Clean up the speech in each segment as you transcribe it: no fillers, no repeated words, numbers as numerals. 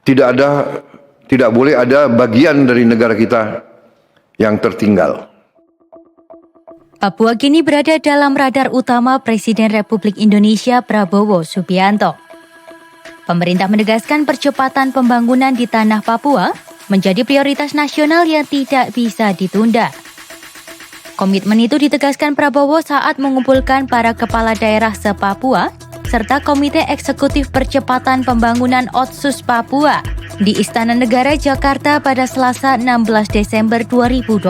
tidak boleh ada bagian dari negara kita yang tertinggal. Papua kini berada dalam radar utama Presiden Republik Indonesia Prabowo Subianto. Pemerintah menegaskan percepatan pembangunan di tanah Papua menjadi prioritas nasional yang tidak bisa ditunda. Komitmen itu ditegaskan Prabowo saat mengumpulkan para kepala daerah se-Papua serta Komite Eksekutif Percepatan Pembangunan Otsus Papua di Istana Negara Jakarta pada Selasa 16 Desember 2025.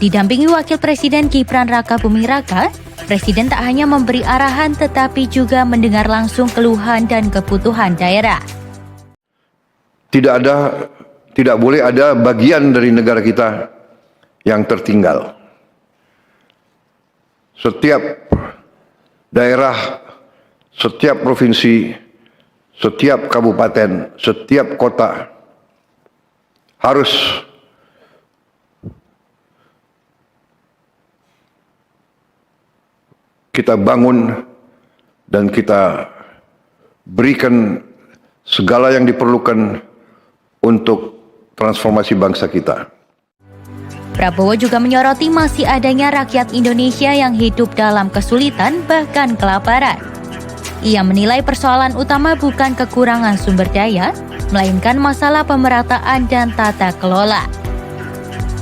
Didampingi Wakil Presiden Gibran Rakabuming Raka, Presiden tak hanya memberi arahan tetapi juga mendengar langsung keluhan dan kebutuhan daerah. Tidak boleh ada bagian dari negara kita yang tertinggal. Setiap daerah, setiap provinsi, setiap kabupaten, setiap kota harus kita bangun dan kita berikan segala yang diperlukan untuk transformasi bangsa kita. Prabowo juga menyoroti masih adanya rakyat Indonesia yang hidup dalam kesulitan bahkan kelaparan. Ia menilai persoalan utama bukan kekurangan sumber daya, melainkan masalah pemerataan dan tata kelola.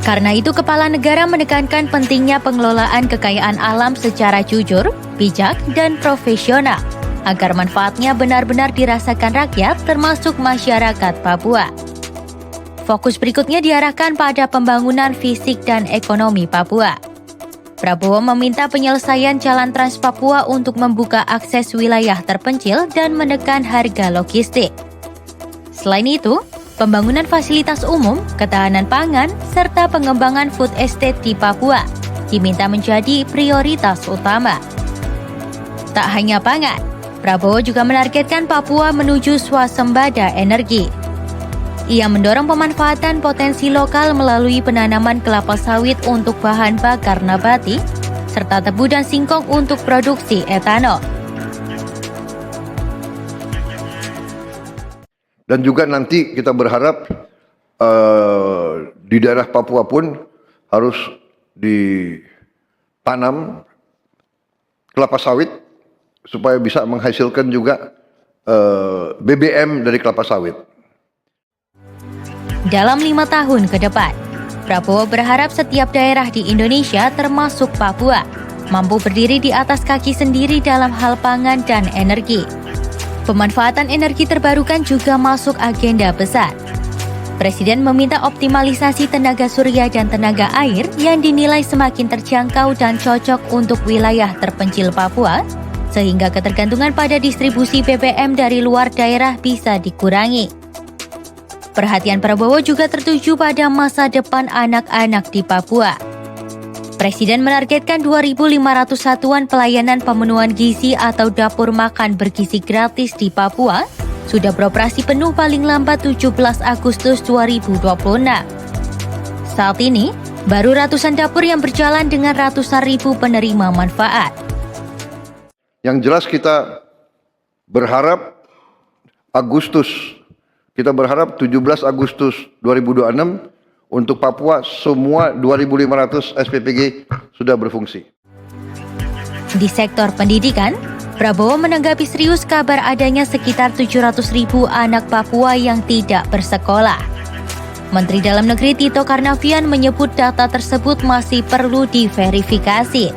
Karena itu, Kepala Negara menekankan pentingnya pengelolaan kekayaan alam secara jujur, bijak, dan profesional, agar manfaatnya benar-benar dirasakan rakyat termasuk masyarakat Papua. Fokus berikutnya diarahkan pada pembangunan fisik dan ekonomi Papua. Prabowo meminta penyelesaian Jalan Trans Papua untuk membuka akses wilayah terpencil dan menekan harga logistik. Selain itu, pembangunan fasilitas umum, ketahanan pangan, serta pengembangan food estate di Papua diminta menjadi prioritas utama. Tak hanya pangan, Prabowo juga menargetkan Papua menuju swasembada energi. Ia mendorong pemanfaatan potensi lokal melalui penanaman kelapa sawit untuk bahan bakar nabati, serta tebu dan singkong untuk produksi etanol. Dan juga nanti kita berharap di daerah Papua pun harus ditanam kelapa sawit supaya bisa menghasilkan juga BBM dari kelapa sawit. Dalam 5 tahun ke depan, Prabowo berharap setiap daerah di Indonesia termasuk Papua mampu berdiri di atas kaki sendiri dalam hal pangan dan energi. Pemanfaatan energi terbarukan juga masuk agenda besar. Presiden meminta optimalisasi tenaga surya dan tenaga air yang dinilai semakin terjangkau dan cocok untuk wilayah terpencil Papua, sehingga ketergantungan pada distribusi BBM dari luar daerah bisa dikurangi. Perhatian Prabowo juga tertuju pada masa depan anak-anak di Papua. Presiden menargetkan 2.500 satuan pelayanan pemenuhan gizi atau dapur makan bergizi gratis di Papua sudah beroperasi penuh paling lambat 17 Agustus 2026. Saat ini, baru ratusan dapur yang berjalan dengan ratusan ribu penerima manfaat. Yang jelas kita berharap 17 Agustus 2026 untuk Papua semua 2.500 SPPG sudah berfungsi. Di sektor pendidikan, Prabowo menanggapi serius kabar adanya sekitar 700.000 anak Papua yang tidak bersekolah. Menteri Dalam Negeri Tito Karnavian menyebut data tersebut masih perlu diverifikasi.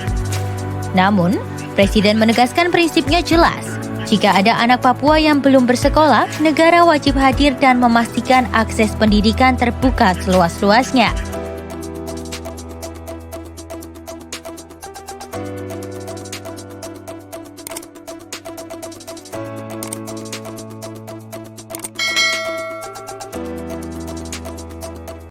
Namun, Presiden menegaskan prinsipnya jelas. Jika ada anak Papua yang belum bersekolah, negara wajib hadir dan memastikan akses pendidikan terbuka seluas-luasnya.